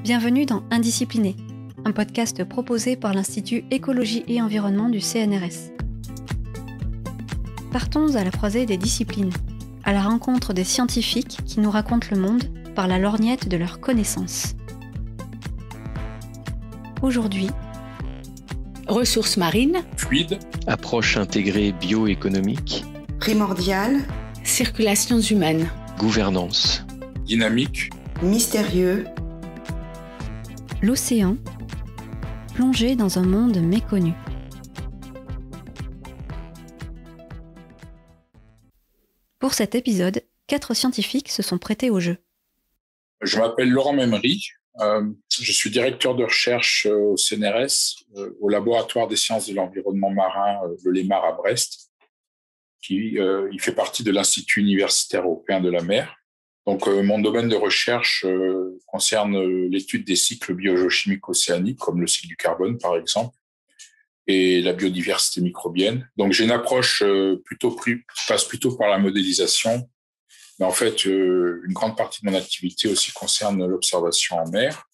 Bienvenue dans Indiscipliné, un podcast proposé par l'Institut Écologie et Environnement du CNRS. Partons à la croisée des disciplines, à la rencontre des scientifiques qui nous racontent le monde par la lorgnette de leurs connaissances. Aujourd'hui, ressources marines, fluide, approche intégrée bioéconomique, primordial, circulations humaines, gouvernance, dynamique, mystérieux, l'océan, plongé dans un monde méconnu. Pour cet épisode, 4 scientifiques se sont prêtés au jeu. Je m'appelle Laurent Memry, je suis directeur de recherche au CNRS, au laboratoire des sciences de l'environnement marin, le LEMAR à Brest, il fait partie de l'Institut universitaire européen de la mer. Donc, mon domaine de recherche concerne l'étude des cycles biogéochimiques océaniques, comme le cycle du carbone, par exemple, et la biodiversité microbienne. Donc, j'ai une approche qui passe plutôt par la modélisation. Mais en fait, une grande partie de mon activité aussi concerne l'observation en mer.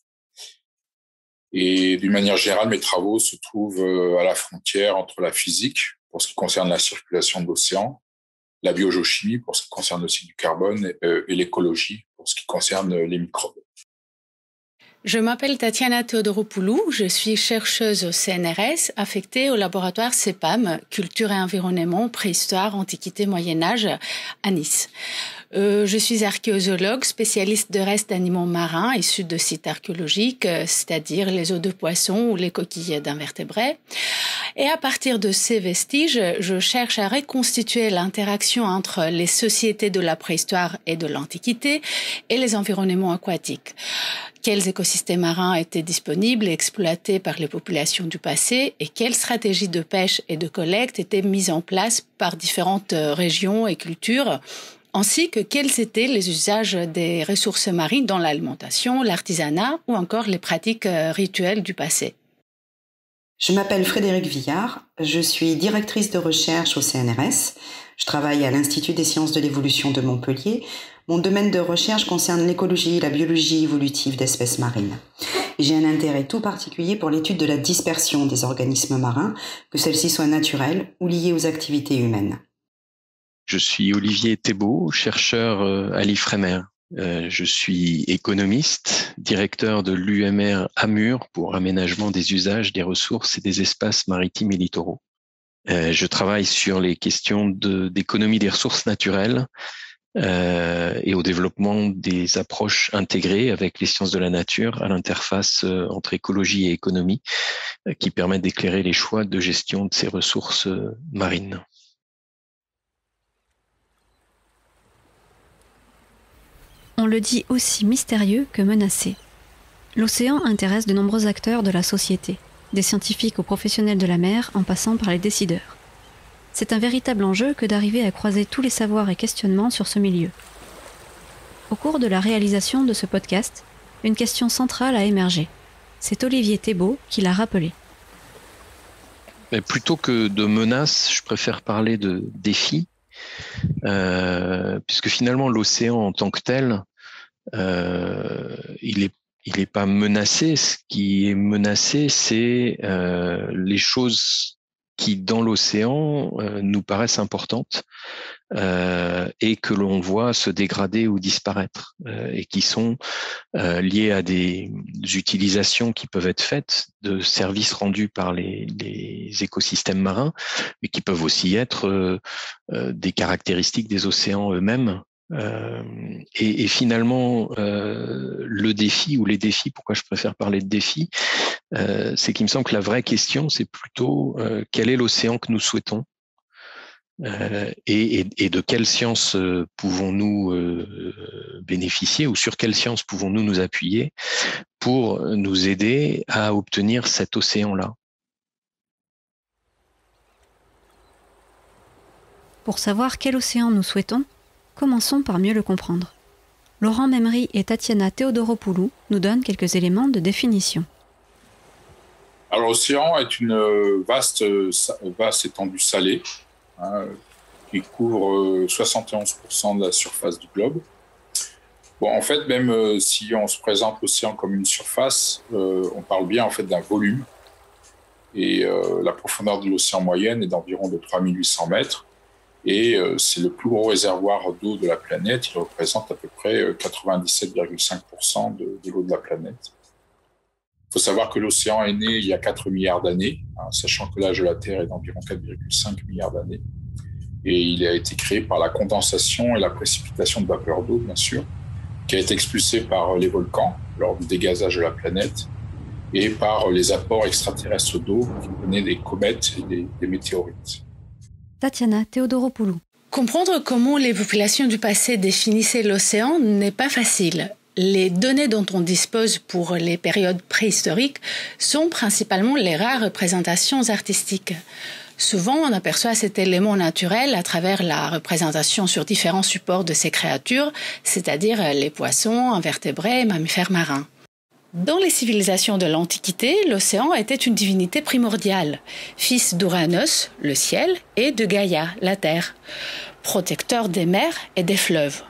Et d'une manière générale, mes travaux se trouvent à la frontière entre la physique, pour ce qui concerne la circulation de l'océan, la biogéochimie pour ce qui concerne le cycle du carbone et l'écologie pour ce qui concerne les microbes. Je m'appelle Tatiana Theodoropoulou, je suis chercheuse au CNRS, affectée au laboratoire CEPAM, Culture et Environnement, Préhistoire, Antiquité, Moyen-Âge, à Nice. Je suis archéozoologue, spécialiste de restes d'animaux marins issus de sites archéologiques, c'est-à-dire les os de poissons ou les coquilles d'invertébrés. Et à partir de ces vestiges, je cherche à reconstituer l'interaction entre les sociétés de la préhistoire et de l'Antiquité et les environnements aquatiques. Quels écosystèmes marins étaient disponibles et exploités par les populations du passé et quelles stratégies de pêche et de collecte étaient mises en place par différentes régions et cultures, ainsi que quels étaient les usages des ressources marines dans l'alimentation, l'artisanat ou encore les pratiques rituelles du passé. Je m'appelle Frédérique Villard, je suis directrice de recherche au CNRS. Je travaille à l'Institut des sciences de l'évolution de Montpellier. Mon domaine de recherche concerne l'écologie et la biologie évolutive d'espèces marines. Et j'ai un intérêt tout particulier pour l'étude de la dispersion des organismes marins, que celle-ci soit naturelle ou liée aux activités humaines. Je suis Olivier Thébault, chercheur à l'IFREMER. Je suis économiste, directeur de l'UMR Amur pour aménagement des usages, des ressources et des espaces maritimes et littoraux. Je travaille sur les questions d'économie des ressources naturelles et au développement des approches intégrées avec les sciences de la nature à l'interface entre écologie et économie qui permettent d'éclairer les choix de gestion de ces ressources marines. On le dit aussi mystérieux que menacé. L'océan intéresse de nombreux acteurs de la société, des scientifiques aux professionnels de la mer en passant par les décideurs. C'est un véritable enjeu que d'arriver à croiser tous les savoirs et questionnements sur ce milieu. Au cours de la réalisation de ce podcast, une question centrale a émergé. C'est Olivier Thébault qui l'a rappelé. Mais plutôt que de menaces, je préfère parler de défis, puisque finalement l'océan en tant que tel, il est pas menacé. Ce qui est menacé, c'est les choses qui dans l'océan nous paraissent importantes et que l'on voit se dégrader ou disparaître et qui sont liées à des utilisations qui peuvent être faites de services rendus par les écosystèmes marins, mais qui peuvent aussi être des caractéristiques des océans eux-mêmes. Et finalement, le défi ou les défis, pourquoi je préfère parler de défi, c'est qu'il me semble que la vraie question, c'est plutôt quel est l'océan que nous souhaitons et de quelles sciences pouvons-nous bénéficier ou sur quelles sciences pouvons-nous nous appuyer pour nous aider à obtenir cet océan-là. Pour savoir quel océan nous souhaitons, commençons par mieux le comprendre. Laurent Memry et Tatiana Theodoropoulou nous donnent quelques éléments de définition. Alors, l'océan est une vaste étendue salée qui couvre 71% de la surface du globe. Bon, en fait, même si on se présente l'océan comme une surface, on parle bien en fait d'un volume. Et la profondeur de l'océan moyenne est d'environ de 3800 mètres. Et c'est le plus gros réservoir d'eau de la planète. Il représente à peu près 97,5% de l'eau de la planète. Il faut savoir que l'océan est né il y a 4 milliards d'années, sachant que l'âge de la Terre est d'environ 4,5 milliards d'années. Et il a été créé par la condensation et la précipitation de vapeur d'eau, bien sûr, qui a été expulsée par les volcans lors du dégazage de la planète et par les apports extraterrestres d'eau qui venaient des comètes et des météorites. Tatiana Theodoropoulou. Comprendre comment les populations du passé définissaient l'océan n'est pas facile. Les données dont on dispose pour les périodes préhistoriques sont principalement les rares représentations artistiques. Souvent, on aperçoit cet élément naturel à travers la représentation sur différents supports de ces créatures, c'est-à-dire les poissons, invertébrés et mammifères marins. Dans les civilisations de l'Antiquité, l'océan était une divinité primordiale, fils d'Uranos, le ciel, et de Gaïa, la terre, protecteur des mers et des fleuves.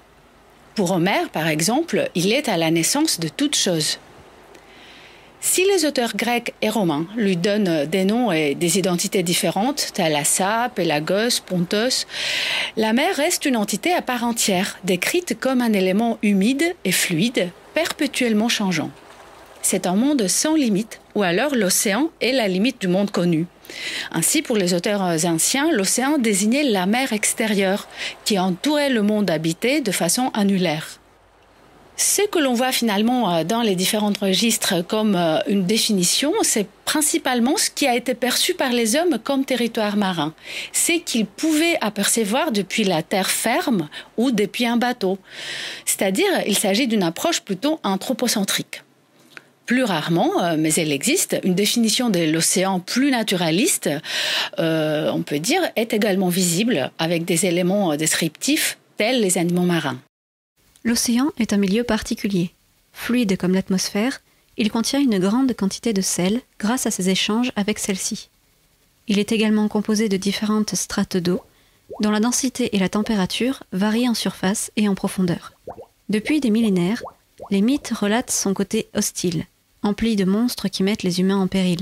Pour Homère, par exemple, il est à la naissance de toutes choses. Si les auteurs grecs et romains lui donnent des noms et des identités différentes, Thalassa, Pélagos, Pontos, la mer reste une entité à part entière, décrite comme un élément humide et fluide, perpétuellement changeant. C'est un monde sans limite, ou alors l'océan est la limite du monde connu. Ainsi, pour les auteurs anciens, l'océan désignait la mer extérieure, qui entourait le monde habité de façon annulaire. Ce que l'on voit finalement dans les différents registres comme une définition, c'est principalement ce qui a été perçu par les hommes comme territoire marin. C'est qu'ils pouvaient apercevoir depuis la terre ferme ou depuis un bateau. C'est-à-dire, il s'agit d'une approche plutôt anthropocentrique. Plus rarement, mais elle existe, une définition de l'océan plus naturaliste, on peut dire, est également visible avec des éléments descriptifs tels les animaux marins. L'océan est un milieu particulier. Fluide comme l'atmosphère, il contient une grande quantité de sel grâce à ses échanges avec celle-ci. Il est également composé de différentes strates d'eau, dont la densité et la température varient en surface et en profondeur. Depuis des millénaires, les mythes relatent son côté hostile, empli de monstres qui mettent les humains en péril.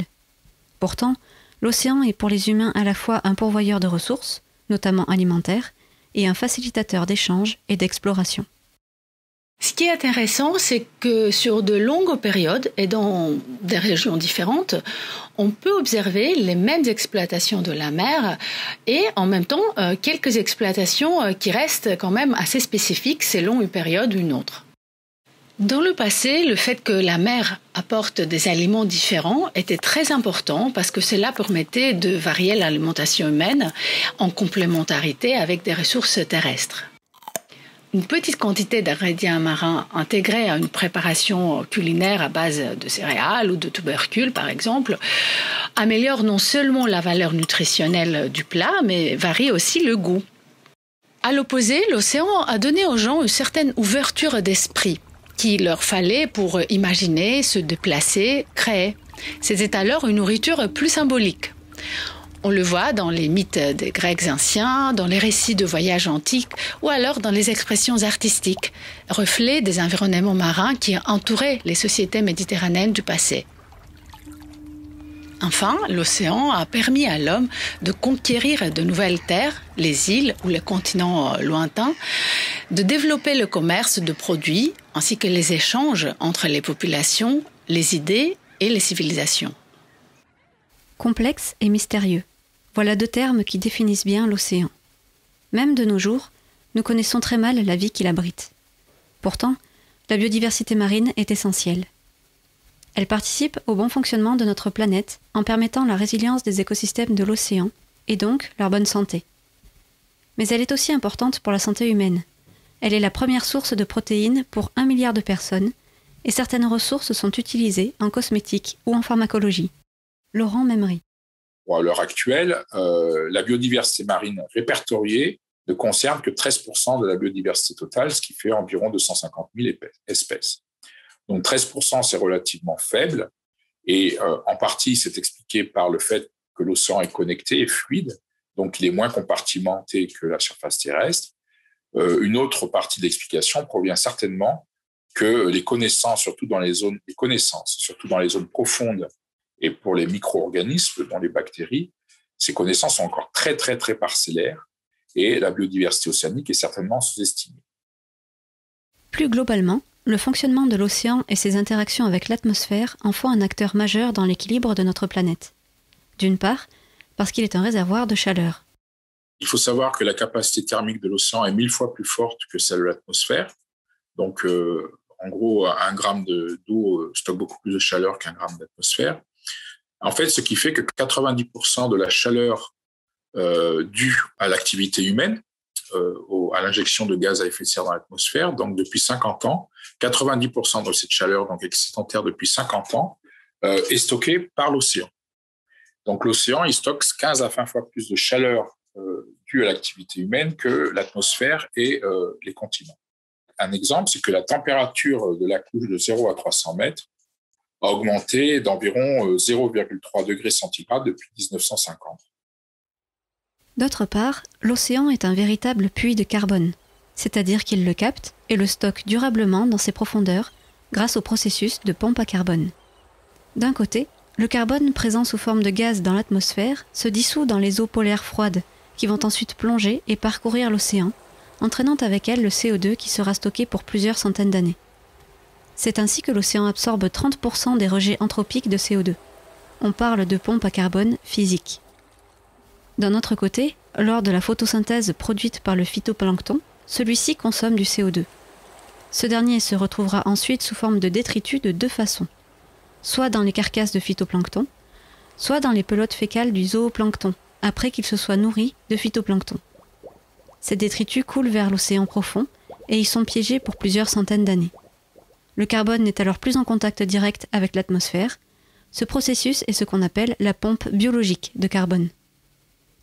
Pourtant, l'océan est pour les humains à la fois un pourvoyeur de ressources, notamment alimentaires, et un facilitateur d'échanges et d'exploration. Ce qui est intéressant, c'est que sur de longues périodes et dans des régions différentes, on peut observer les mêmes exploitations de la mer et en même temps quelques exploitations qui restent quand même assez spécifiques selon une période ou une autre. Dans le passé, le fait que la mer apporte des aliments différents était très important parce que cela permettait de varier l'alimentation humaine en complémentarité avec des ressources terrestres. Une petite quantité d'ingrédients marins intégrés à une préparation culinaire à base de céréales ou de tubercules, par exemple, améliore non seulement la valeur nutritionnelle du plat, mais varie aussi le goût. À l'opposé, l'océan a donné aux gens une certaine ouverture d'esprit qu'il leur fallait pour imaginer, se déplacer, créer. C'était alors une nourriture plus symbolique. On le voit dans les mythes des Grecs anciens, dans les récits de voyages antiques ou alors dans les expressions artistiques, reflets des environnements marins qui entouraient les sociétés méditerranéennes du passé. Enfin, l'océan a permis à l'homme de conquérir de nouvelles terres, les îles ou les continents lointains, de développer le commerce de produits ainsi que les échanges entre les populations, les idées et les civilisations. Complexe et mystérieux. Voilà deux termes qui définissent bien l'océan. Même de nos jours, nous connaissons très mal la vie qu'il abrite. Pourtant, la biodiversité marine est essentielle. Elle participe au bon fonctionnement de notre planète en permettant la résilience des écosystèmes de l'océan et donc leur bonne santé. Mais elle est aussi importante pour la santé humaine. Elle est la première source de protéines pour 1 milliard de personnes et certaines ressources sont utilisées en cosmétique ou en pharmacologie. Laurent Memery. À l'heure actuelle, la biodiversité marine répertoriée ne concerne que 13% de la biodiversité totale, ce qui fait environ 250 000 espèces. Donc 13%, c'est relativement faible et en partie, c'est expliqué par le fait que l'océan est connecté et fluide, donc il est moins compartimenté que la surface terrestre. Une autre partie de l'explication provient certainement que les connaissances, surtout dans les zones profondes et pour les micro-organismes, dont les bactéries, ces connaissances sont encore très, très, très parcellaires et la biodiversité océanique est certainement sous-estimée. Plus globalement, le fonctionnement de l'océan et ses interactions avec l'atmosphère en font un acteur majeur dans l'équilibre de notre planète. D'une part, parce qu'il est un réservoir de chaleur. Il faut savoir que la capacité thermique de l'océan est 1000 fois plus forte que celle de l'atmosphère. Donc, en gros, 1 gramme d'eau stocke beaucoup plus de chaleur qu'1 gramme d'atmosphère. En fait, ce qui fait que 90% de la chaleur due à l'activité humaine, à l'injection de gaz à effet de serre dans l'atmosphère, donc depuis 50 ans, 90% de cette chaleur donc excédentaire depuis 50 ans est stockée par l'océan. Donc l'océan, il stocke 15 à 20 fois plus de chaleur due à l'activité humaine que l'atmosphère et les continents. Un exemple, c'est que la température de la couche de 0 à 300 mètres a augmenté d'environ 0,3 degrés centigrades depuis 1950. D'autre part, l'océan est un véritable puits de carbone, c'est-à-dire qu'il le capte et le stocke durablement dans ses profondeurs grâce au processus de pompe à carbone. D'un côté, le carbone présent sous forme de gaz dans l'atmosphère se dissout dans les eaux polaires froides qui vont ensuite plonger et parcourir l'océan, entraînant avec elles le CO2 qui sera stocké pour plusieurs centaines d'années. C'est ainsi que l'océan absorbe 30% des rejets anthropiques de CO2. On parle de pompe à carbone physique. D'un autre côté, lors de la photosynthèse produite par le phytoplancton, celui-ci consomme du CO2. Ce dernier se retrouvera ensuite sous forme de détritus de 2 façons, soit dans les carcasses de phytoplancton, soit dans les pelotes fécales du zooplancton, après qu'il se soit nourri de phytoplancton. Ces détritus coulent vers l'océan profond et y sont piégés pour plusieurs centaines d'années. Le carbone n'est alors plus en contact direct avec l'atmosphère. Ce processus est ce qu'on appelle la pompe biologique de carbone.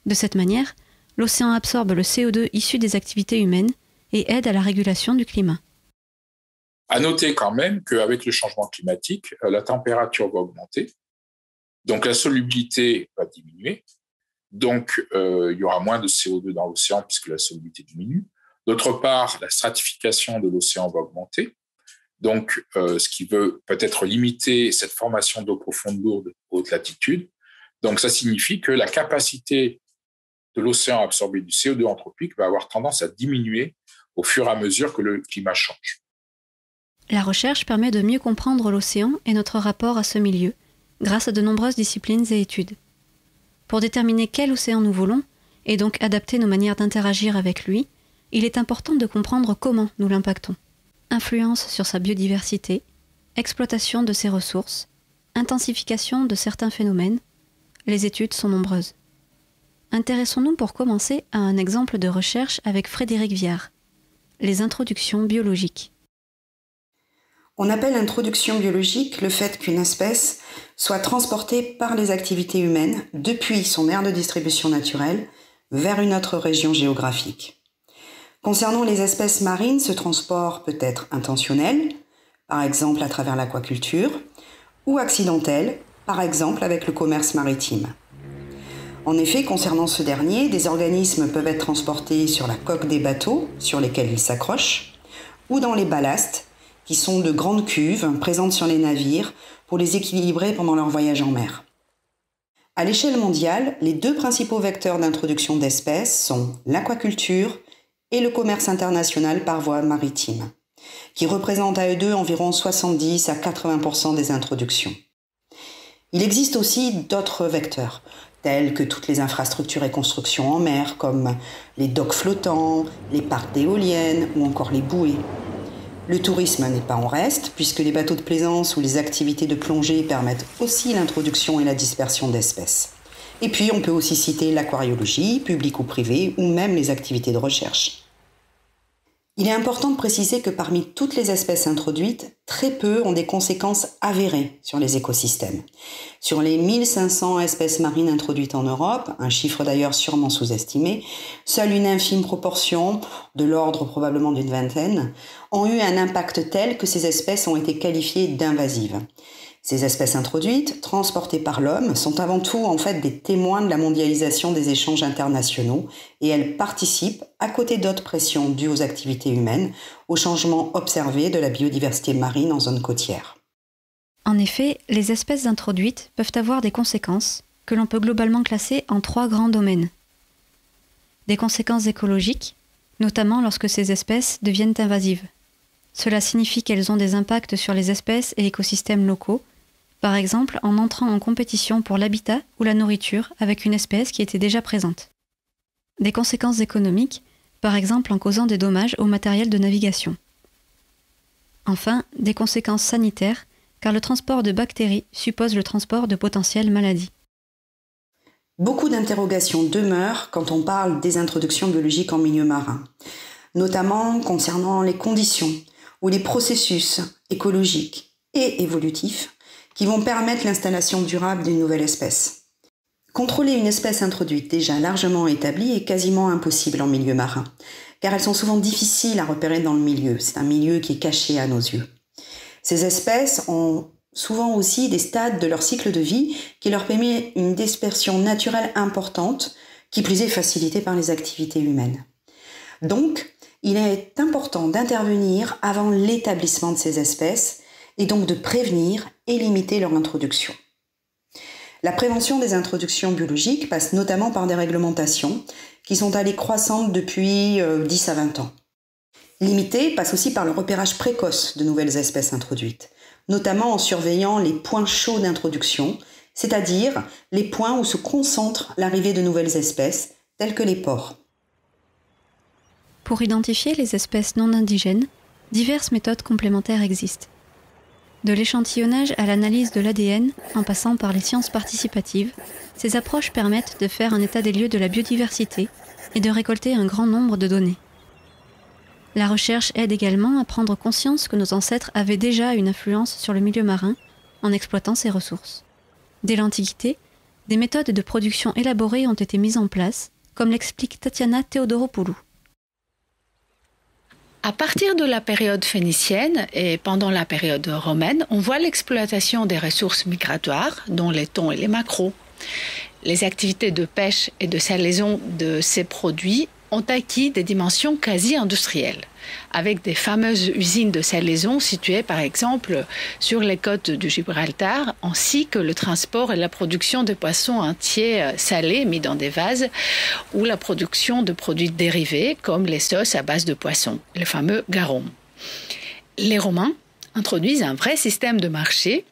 De cette manière, l'océan absorbe le CO2 issu des activités humaines et aide à la régulation du climat. À noter quand même qu'avec le changement climatique, la température va augmenter, donc la solubilité va diminuer, donc il y aura moins de CO2 dans l'océan puisque la solubilité diminue. D'autre part, la stratification de l'océan va augmenter, donc ce qui veut peut-être limiter cette formation d'eau profonde lourde à haute latitude. Donc ça signifie que la capacité de l'océan à absorber du CO2 anthropique va avoir tendance à diminuer au fur et à mesure que le climat change. La recherche permet de mieux comprendre l'océan et notre rapport à ce milieu, grâce à de nombreuses disciplines et études. Pour déterminer quel océan nous voulons, et donc adapter nos manières d'interagir avec lui, il est important de comprendre comment nous l'impactons. Influence sur sa biodiversité, exploitation de ses ressources, intensification de certains phénomènes, les études sont nombreuses. Intéressons-nous pour commencer à un exemple de recherche avec Frédéric Viard, les introductions biologiques. On appelle introduction biologique le fait qu'une espèce soit transportée par les activités humaines depuis son aire de distribution naturelle vers une autre région géographique. Concernant les espèces marines, ce transport peut être intentionnel, par exemple à travers l'aquaculture, ou accidentel, par exemple avec le commerce maritime. En effet, concernant ce dernier, des organismes peuvent être transportés sur la coque des bateaux sur lesquels ils s'accrochent, ou dans les ballastes, qui sont de grandes cuves présentes sur les navires pour les équilibrer pendant leur voyage en mer. À l'échelle mondiale, les 2 principaux vecteurs d'introduction d'espèces sont l'aquaculture et le commerce international par voie maritime, qui représentent à eux deux environ 70 à 80% des introductions. Il existe aussi d'autres vecteurs, tels que toutes les infrastructures et constructions en mer, comme les docks flottants, les parcs d'éoliennes ou encore les bouées. Le tourisme n'est pas en reste, puisque les bateaux de plaisance ou les activités de plongée permettent aussi l'introduction et la dispersion d'espèces. Et puis on peut aussi citer l'aquariologie, publique ou privée, ou même les activités de recherche. Il est important de préciser que parmi toutes les espèces introduites, très peu ont des conséquences avérées sur les écosystèmes. Sur les 1500 espèces marines introduites en Europe, un chiffre d'ailleurs sûrement sous-estimé, seule une infime proportion, de l'ordre probablement d'une vingtaine, ont eu un impact tel que ces espèces ont été qualifiées d'invasives. Ces espèces introduites, transportées par l'homme, sont avant tout en fait des témoins de la mondialisation des échanges internationaux et elles participent, à côté d'autres pressions dues aux activités humaines, au changement observé de la biodiversité marine en zone côtière. En effet, les espèces introduites peuvent avoir des conséquences que l'on peut globalement classer en 3 grands domaines. Des conséquences écologiques, notamment lorsque ces espèces deviennent invasives. Cela signifie qu'elles ont des impacts sur les espèces et écosystèmes locaux, par exemple en entrant en compétition pour l'habitat ou la nourriture avec une espèce qui était déjà présente. Des conséquences économiques, par exemple en causant des dommages au matériel de navigation. Enfin, des conséquences sanitaires, car le transport de bactéries suppose le transport de potentielles maladies. Beaucoup d'interrogations demeurent quand on parle des introductions biologiques en milieu marin, notamment concernant les conditions ou les processus écologiques et évolutifs qui vont permettre l'installation durable d'une nouvelle espèce. Contrôler une espèce introduite déjà largement établie est quasiment impossible en milieu marin, car elles sont souvent difficiles à repérer dans le milieu. C'est un milieu qui est caché à nos yeux. Ces espèces ont souvent aussi des stades de leur cycle de vie qui leur permet une dispersion naturelle importante, qui plus est facilitée par les activités humaines. Donc, il est important d'intervenir avant l'établissement de ces espèces et donc de prévenir et limiter leur introduction. La prévention des introductions biologiques passe notamment par des réglementations qui sont allées croissantes depuis 10 à 20 ans. Limiter passe aussi par le repérage précoce de nouvelles espèces introduites, notamment en surveillant les points chauds d'introduction, c'est-à-dire les points où se concentre l'arrivée de nouvelles espèces, telles que les ports. Pour identifier les espèces non indigènes, diverses méthodes complémentaires existent. De l'échantillonnage à l'analyse de l'ADN, en passant par les sciences participatives, ces approches permettent de faire un état des lieux de la biodiversité et de récolter un grand nombre de données. La recherche aide également à prendre conscience que nos ancêtres avaient déjà une influence sur le milieu marin en exploitant ces ressources. Dès l'Antiquité, des méthodes de production élaborées ont été mises en place, comme l'explique Tatiana Theodoropoulou. À partir de la période phénicienne et pendant la période romaine, on voit l'exploitation des ressources migratoires, dont les thons et les maquereaux. Les activités de pêche et de salaison de ces produits ont acquis des dimensions quasi industrielles, avec des fameuses usines de salaison situées par exemple sur les côtes du Gibraltar, ainsi que le transport et la production de poissons entiers salés mis dans des vases, ou la production de produits dérivés comme les sauces à base de poissons, le fameux garum. Les Romains introduisent un vrai système de marché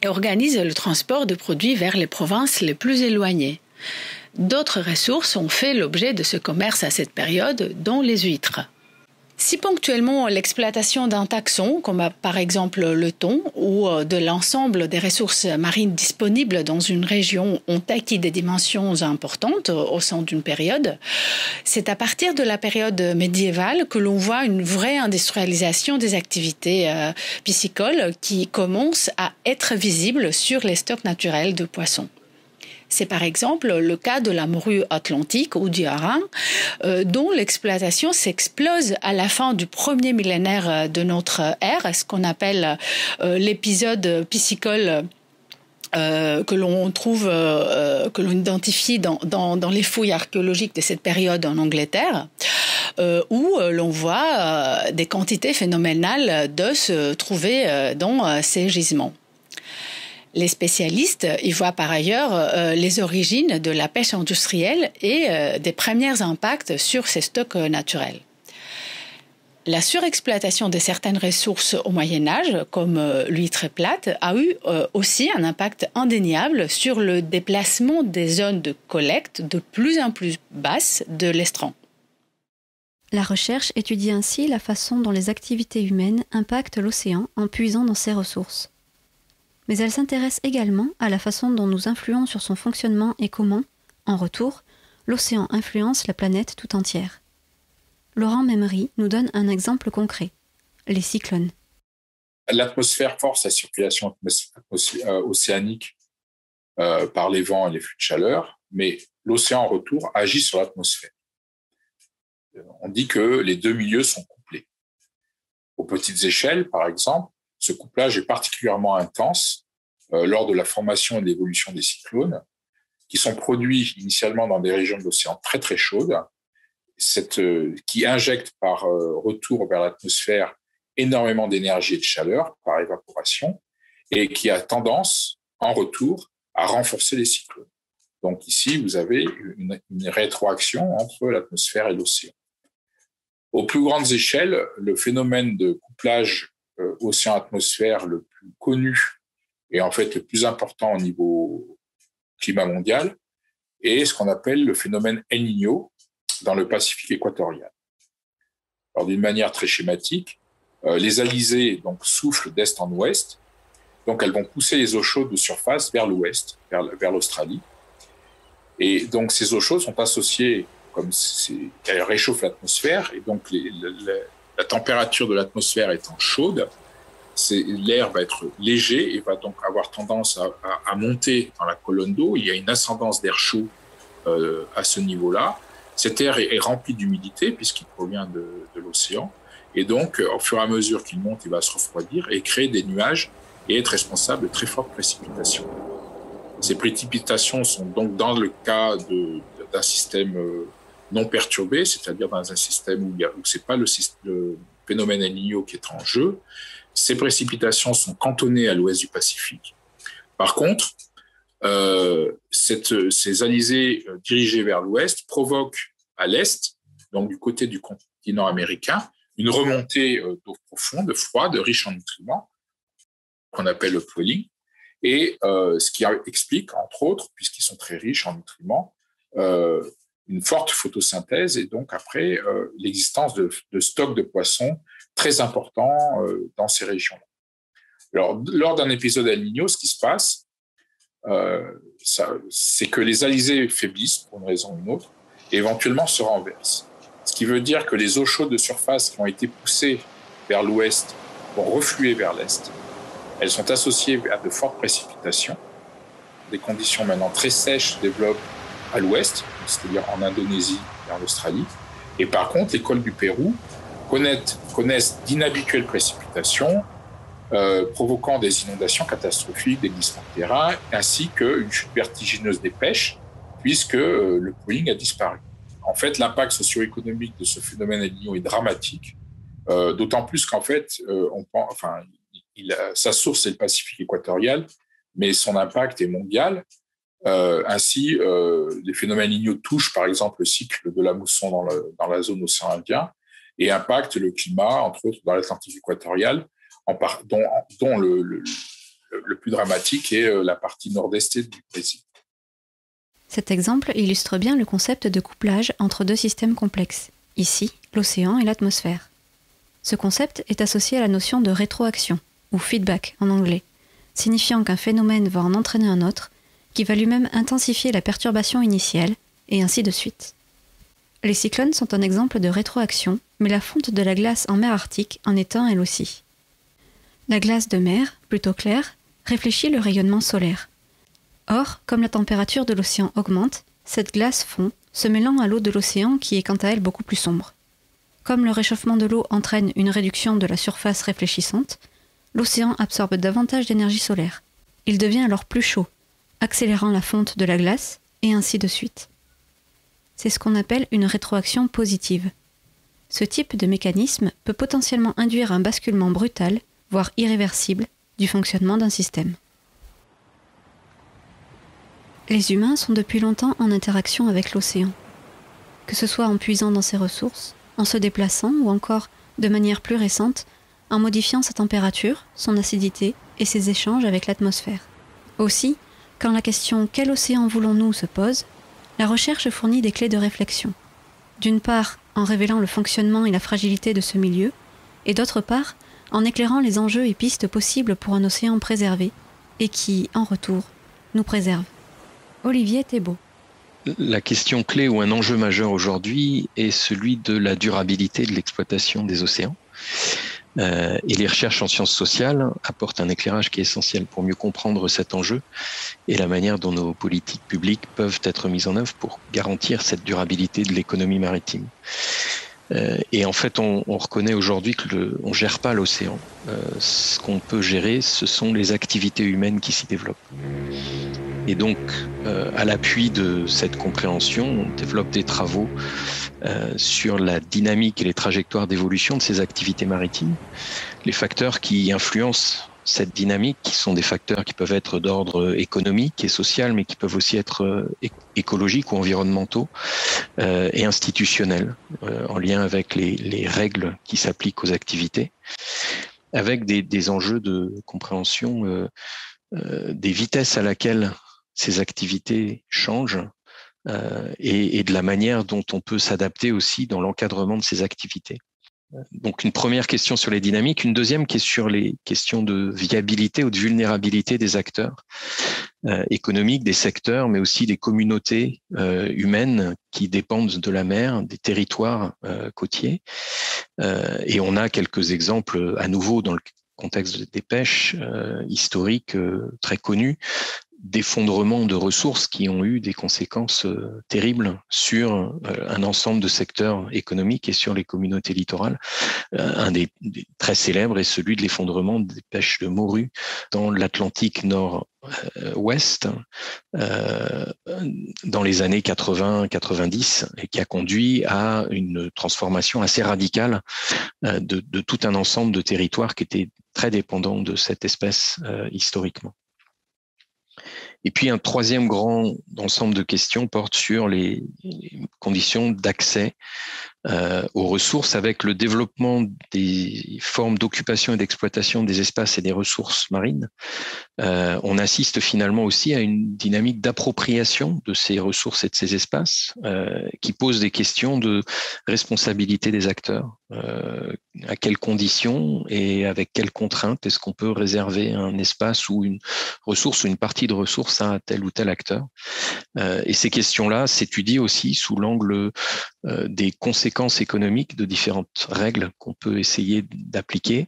et organisent le transport de produits vers les provinces les plus éloignées. D'autres ressources ont fait l'objet de ce commerce à cette période, dont les huîtres. Si ponctuellement l'exploitation d'un taxon, comme par exemple le thon, ou de l'ensemble des ressources marines disponibles dans une région ont acquis des dimensions importantes au sein d'une période, c'est à partir de la période médiévale que l'on voit une vraie industrialisation des activités piscicoles qui commence à être visible sur les stocks naturels de poissons. C'est par exemple le cas de la morue atlantique ou du hareng, dont l'exploitation s'explose à la fin du premier millénaire de notre ère, ce qu'on appelle l'épisode piscicole que l'on trouve, que l'on identifie dans les fouilles archéologiques de cette période en Angleterre, où l'on voit des quantités phénoménales d'os trouvés dans ces gisements. Les spécialistes y voient par ailleurs les origines de la pêche industrielle et des premiers impacts sur ces stocks naturels. La surexploitation de certaines ressources au Moyen-Âge, comme l'huître plate, a eu aussi un impact indéniable sur le déplacement des zones de collecte de plus en plus basses de l'estran. La recherche étudie ainsi la façon dont les activités humaines impactent l'océan en puisant dans ses ressources. Mais elle s'intéresse également à la façon dont nous influons sur son fonctionnement et comment, en retour, l'océan influence la planète tout entière. Laurent Memery nous donne un exemple concret, les cyclones. L'atmosphère force la circulation océanique par les vents et les flux de chaleur, mais l'océan en retour agit sur l'atmosphère. On dit que les deux milieux sont couplés. Aux petites échelles, par exemple, ce couplage est particulièrement intense lors de la formation et de l'évolution des cyclones, qui sont produits initialement dans des régions de l'océan très très chaudes, qui injectent par retour vers l'atmosphère énormément d'énergie et de chaleur par évaporation, et qui a tendance, en retour, à renforcer les cyclones. Donc ici, vous avez une rétroaction entre l'atmosphère et l'océan. Aux plus grandes échelles, le phénomène de couplage océan-atmosphère le plus connu et en fait le plus important au niveau climat mondial est ce qu'on appelle le phénomène El Niño dans le Pacifique équatorial. Alors d'une manière très schématique, les alizés donc soufflent d'est en ouest, donc elles vont pousser les eaux chaudes de surface vers l'ouest, vers l'Australie. Et donc ces eaux chaudes sont associées, elles réchauffent l'atmosphère, et donc la température de l'atmosphère étant chaude, l'air va être léger et va donc avoir tendance à monter dans la colonne d'eau. Il y a une ascendance d'air chaud à ce niveau-là. Cet air est rempli d'humidité puisqu'il provient de l'océan. Et donc, au fur et à mesure qu'il monte, il va se refroidir et créer des nuages et être responsable de très fortes précipitations. Ces précipitations sont donc dans le cas d'un système non perturbé, c'est-à-dire dans un système où c'est pas le phénomène El Niño qui est en jeu. Ces précipitations sont cantonnées à l'ouest du Pacifique. Par contre, ces alizés dirigés vers l'ouest provoquent à l'est, donc du côté du continent américain, une remontée d'eau profonde, froide, riche en nutriments, qu'on appelle le pooling, et ce qui explique, entre autres, puisqu'ils sont très riches en nutriments, une forte photosynthèse et donc après l'existence de stocks de poissons très importants dans ces régions-là. Alors, lors d'un épisode El Niño, ce qui se passe, c'est que les alizés faiblissent pour une raison ou une autre et éventuellement se renversent. Ce qui veut dire que les eaux chaudes de surface qui ont été poussées vers l'ouest vont refluer vers l'est. Elles sont associées à de fortes précipitations. Des conditions maintenant très sèches se développent à l'ouest, c'est-à-dire en Indonésie et en Australie. Et par contre, les cols du Pérou connaissent d'inhabituelles précipitations, provoquant des inondations catastrophiques, des glissements de terrain, ainsi qu'une chute vertigineuse des pêches, puisque le pooling a disparu. En fait, l'impact socio-économique de ce phénomène El Niño est dramatique, d'autant plus qu'en fait, sa source est le Pacifique équatorial, mais son impact est mondial. Ainsi, les phénomènes El Niño touchent par exemple le cycle de la mousson dans la zone océan Indien et impactent le climat, entre autres dans l'Atlantique équatorial, dont le plus dramatique est la partie nord-est du Brésil. Cet exemple illustre bien le concept de couplage entre deux systèmes complexes, ici l'océan et l'atmosphère. Ce concept est associé à la notion de rétroaction, ou feedback en anglais, signifiant qu'un phénomène va en entraîner un autre, qui va lui-même intensifier la perturbation initiale, et ainsi de suite. Les cyclones sont un exemple de rétroaction, mais la fonte de la glace en mer Arctique en est un elle aussi. La glace de mer, plutôt claire, réfléchit le rayonnement solaire. Or, comme la température de l'océan augmente, cette glace fond, se mêlant à l'eau de l'océan qui est quant à elle beaucoup plus sombre. Comme le réchauffement de l'eau entraîne une réduction de la surface réfléchissante, l'océan absorbe davantage d'énergie solaire. Il devient alors plus chaud, accélérant la fonte de la glace, et ainsi de suite. C'est ce qu'on appelle une rétroaction positive. Ce type de mécanisme peut potentiellement induire un basculement brutal, voire irréversible, du fonctionnement d'un système. Les humains sont depuis longtemps en interaction avec l'océan. Que ce soit en puisant dans ses ressources, en se déplaçant ou encore, de manière plus récente, en modifiant sa température, son acidité et ses échanges avec l'atmosphère. Aussi, quand la question « quel océan voulons-nous » se pose, la recherche fournit des clés de réflexion. D'une part, en révélant le fonctionnement et la fragilité de ce milieu, et d'autre part, en éclairant les enjeux et pistes possibles pour un océan préservé, et qui, en retour, nous préserve. Olivier Thébault. La question clé ou un enjeu majeur aujourd'hui est celui de la durabilité de l'exploitation des océans. Et les recherches en sciences sociales apportent un éclairage qui est essentiel pour mieux comprendre cet enjeu et la manière dont nos politiques publiques peuvent être mises en œuvre pour garantir cette durabilité de l'économie maritime. Et en fait, on reconnaît aujourd'hui que on gère pas l'océan. Ce qu'on peut gérer, ce sont les activités humaines qui s'y développent. Et donc, à l'appui de cette compréhension, on développe des travaux sur la dynamique et les trajectoires d'évolution de ces activités maritimes, les facteurs qui influencent cette dynamique, qui sont des facteurs qui peuvent être d'ordre économique et social, mais qui peuvent aussi être écologiques ou environnementaux et institutionnels, en lien avec les règles qui s'appliquent aux activités, avec des enjeux de compréhension des vitesses à laquelle ces activités changent et de la manière dont on peut s'adapter aussi dans l'encadrement de ces activités. Donc une première question sur les dynamiques, une deuxième qui est sur les questions de viabilité ou de vulnérabilité des acteurs économiques, des secteurs, mais aussi des communautés humaines qui dépendent de la mer, des territoires côtiers. Et on a quelques exemples à nouveau dans le contexte des pêches historiques très connus, d'effondrement de ressources qui ont eu des conséquences terribles sur un ensemble de secteurs économiques et sur les communautés littorales. Un des très célèbres est celui de l'effondrement des pêches de morue dans l'Atlantique nord-ouest dans les années 80-90 et qui a conduit à une transformation assez radicale de tout un ensemble de territoires qui étaient très dépendants de cette espèce historiquement. Et puis un troisième grand ensemble de questions porte sur les conditions d'accès aux ressources avec le développement des formes d'occupation et d'exploitation des espaces et des ressources marines. On assiste finalement aussi à une dynamique d'appropriation de ces ressources et de ces espaces qui pose des questions de responsabilité des acteurs. À quelles conditions et avec quelles contraintes est-ce qu'on peut réserver un espace ou une ressource ou une partie de ressources à tel ou tel acteur. Et ces questions-là s'étudient aussi sous l'angle des conséquences économiques de différentes règles qu'on peut essayer d'appliquer,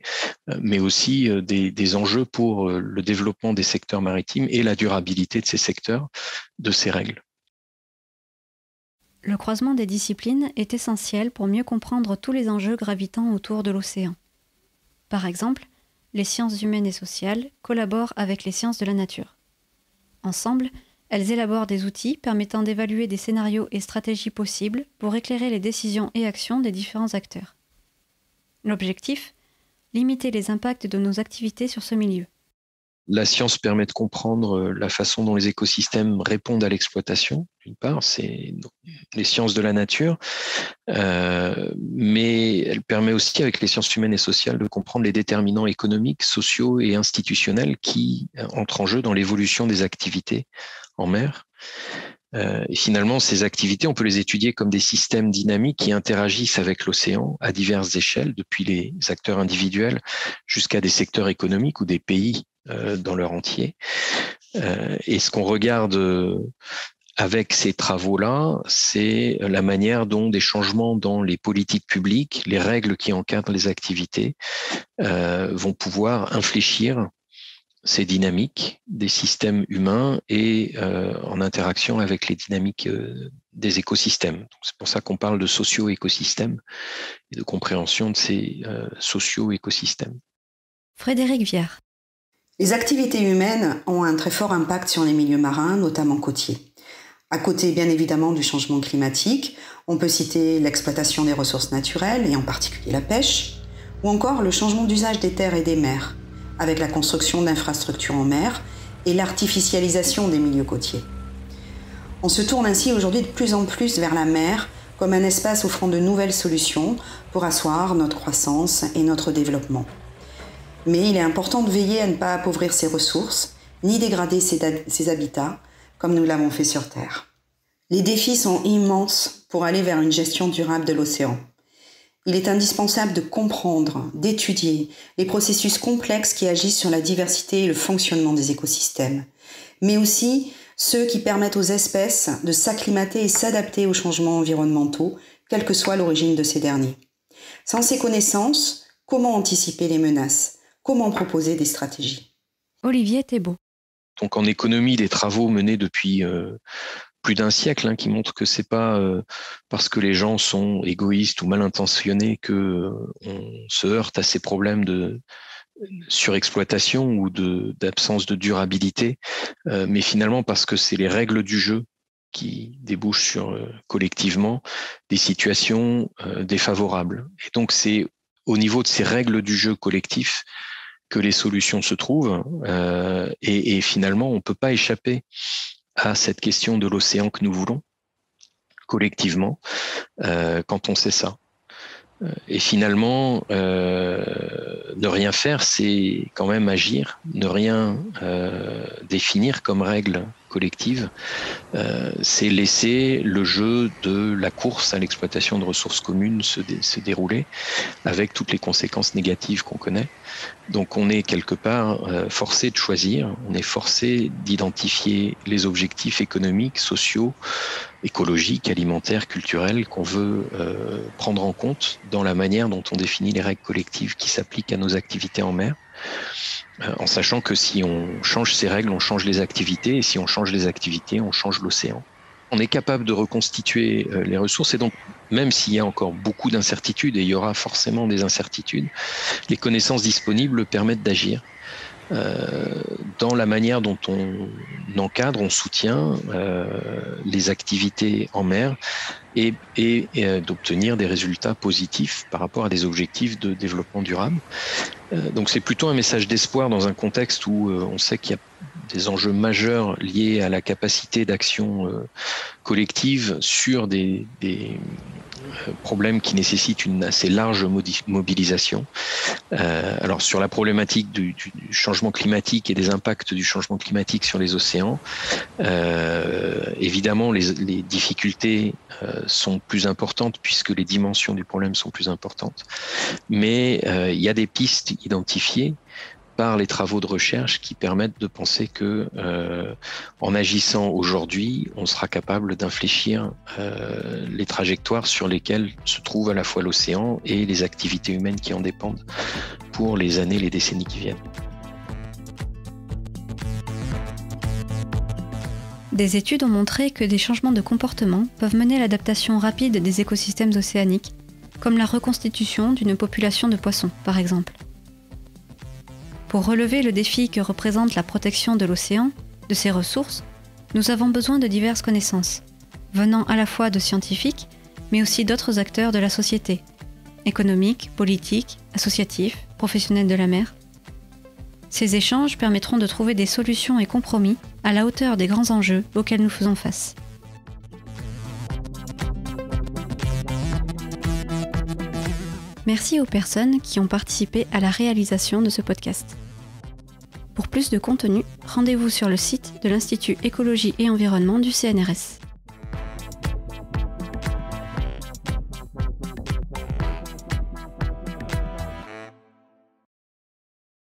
mais aussi des enjeux pour le développement des secteurs maritimes et la durabilité de ces secteurs, de ces règles. Le croisement des disciplines est essentiel pour mieux comprendre tous les enjeux gravitant autour de l'océan. Par exemple, les sciences humaines et sociales collaborent avec les sciences de la nature. Ensemble, elles élaborent des outils permettant d'évaluer des scénarios et stratégies possibles pour éclairer les décisions et actions des différents acteurs. L'objectif ? Limiter les impacts de nos activités sur ce milieu. La science permet de comprendre la façon dont les écosystèmes répondent à l'exploitation, d'une part, c'est les sciences de la nature, mais elle permet aussi, avec les sciences humaines et sociales, de comprendre les déterminants économiques, sociaux et institutionnels qui entrent en jeu dans l'évolution des activités en mer. Et finalement, ces activités, on peut les étudier comme des systèmes dynamiques qui interagissent avec l'océan à diverses échelles, depuis les acteurs individuels jusqu'à des secteurs économiques ou des pays dans leur entier. Et ce qu'on regarde avec ces travaux-là, c'est la manière dont des changements dans les politiques publiques, les règles qui encadrent les activités, vont pouvoir infléchir ces dynamiques des systèmes humains et en interaction avec les dynamiques des écosystèmes. Donc, c'est pour ça qu'on parle de socio-écosystèmes et de compréhension de ces socio-écosystèmes. Frédéric Viard. Les activités humaines ont un très fort impact sur les milieux marins, notamment côtiers. À côté, bien évidemment, du changement climatique, on peut citer l'exploitation des ressources naturelles, et en particulier la pêche, ou encore le changement d'usage des terres et des mers, avec la construction d'infrastructures en mer et l'artificialisation des milieux côtiers. On se tourne ainsi aujourd'hui de plus en plus vers la mer comme un espace offrant de nouvelles solutions pour asseoir notre croissance et notre développement. Mais il est important de veiller à ne pas appauvrir ces ressources, ni dégrader ces habitats, comme nous l'avons fait sur Terre. Les défis sont immenses pour aller vers une gestion durable de l'océan. Il est indispensable de comprendre, d'étudier les processus complexes qui agissent sur la diversité et le fonctionnement des écosystèmes, mais aussi ceux qui permettent aux espèces de s'acclimater et s'adapter aux changements environnementaux, quelle que soit l'origine de ces derniers. Sans ces connaissances, comment anticiper les menaces ? Comment proposer des stratégies ? Olivier Thébault. Donc en économie, des travaux menés depuis plus d'un siècle, qui montre que c'est pas parce que les gens sont égoïstes ou mal intentionnés que on se heurte à ces problèmes de surexploitation ou d'absence de durabilité, mais finalement parce que c'est les règles du jeu qui débouchent sur collectivement des situations défavorables. Et donc c'est au niveau de ces règles du jeu collectif que les solutions se trouvent, et finalement on ne peut pas échapper à cette question de l'océan que nous voulons collectivement quand on sait ça. Et finalement, ne rien faire, c'est quand même agir, ne rien définir comme règle collective, c'est laisser le jeu de la course à l'exploitation de ressources communes se dérouler avec toutes les conséquences négatives qu'on connaît. Donc on est quelque part forcé de choisir, on est forcé d'identifier les objectifs économiques, sociaux, écologiques, alimentaires, culturels qu'on veut prendre en compte dans la manière dont on définit les règles collectives qui s'appliquent à nos activités en mer, en sachant que si on change ces règles, on change les activités, et si on change les activités, on change l'océan. On est capable de reconstituer les ressources, et donc même s'il y a encore beaucoup d'incertitudes, et il y aura forcément des incertitudes, les connaissances disponibles permettent d'agir dans la manière dont on encadre, on soutient les activités en mer et d'obtenir des résultats positifs par rapport à des objectifs de développement durable. Donc c'est plutôt un message d'espoir dans un contexte où on sait qu'il y a des enjeux majeurs liés à la capacité d'action collective sur des problèmes qui nécessitent une assez large mobilisation. Alors sur la problématique du changement climatique et des impacts du changement climatique sur les océans, évidemment les difficultés sont plus importantes puisque les dimensions du problème sont plus importantes, mais il y a des pistes identifiées par les travaux de recherche qui permettent de penser que en agissant aujourd'hui, on sera capable d'infléchir les trajectoires sur lesquelles se trouve à la fois l'océan et les activités humaines qui en dépendent pour les années, les décennies qui viennent. Des études ont montré que des changements de comportement peuvent mener à l'adaptation rapide des écosystèmes océaniques, comme la reconstitution d'une population de poissons, par exemple. Pour relever le défi que représente la protection de l'océan, de ses ressources, nous avons besoin de diverses connaissances, venant à la fois de scientifiques, mais aussi d'autres acteurs de la société, économiques, politiques, associatifs, professionnels de la mer. Ces échanges permettront de trouver des solutions et compromis à la hauteur des grands enjeux auxquels nous faisons face. Merci aux personnes qui ont participé à la réalisation de ce podcast. Pour plus de contenu, rendez-vous sur le site de l'Institut Écologie et Environnement du CNRS.